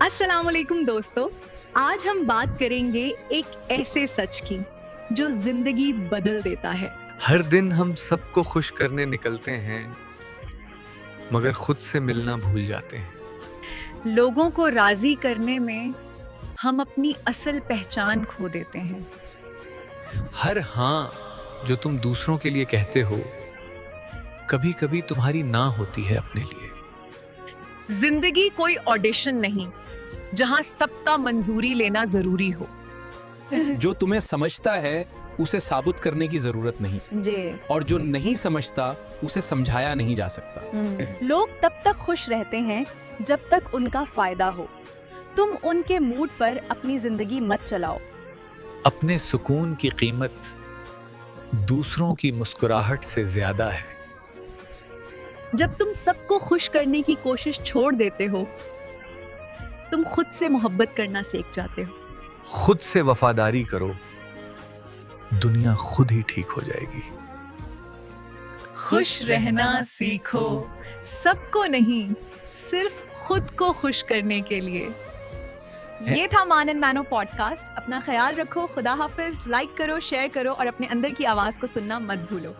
अस्सलाम वालेकुम दोस्तों, आज हम बात करेंगे एक ऐसे सच की जो जिंदगी बदल देता है। हर दिन हम सबको खुश करने निकलते हैं मगर खुद से मिलना भूल जाते हैं। लोगों को राजी करने में हम अपनी असल पहचान खो देते हैं। हर हाँ जो तुम दूसरों के लिए कहते हो कभी कभी तुम्हारी ना होती है अपने लिए। जिंदगी कोई ऑडिशन नहीं जहां सबका मंजूरी लेना जरूरी हो। जो तुम्हें समझता है उसे साबुत करने की जरूरत नहीं जी। और जो नहीं समझता उसे समझाया नहीं जा सकता। लोग तब तक खुश रहते हैं जब तक उनका फायदा हो। तुम उनके मूड पर अपनी जिंदगी मत चलाओ। अपने सुकून की कीमत दूसरों की मुस्कुराहट से ज्यादा है। जब तुम सबको खुश करने की कोशिश छोड़ देते हो, तुम खुद से मोहब्बत करना सीख जाते हो। खुद से वफादारी करो, दुनिया खुद ही ठीक हो जाएगी। खुश रहना सीखो, सबको नहीं, सिर्फ खुद को खुश करने के लिए। ये था मान एंड मैनो पॉडकास्ट। अपना ख्याल रखो, खुदा हाफिज। लाइक करो, शेयर करो और अपने अंदर की आवाज को सुनना मत भूलो।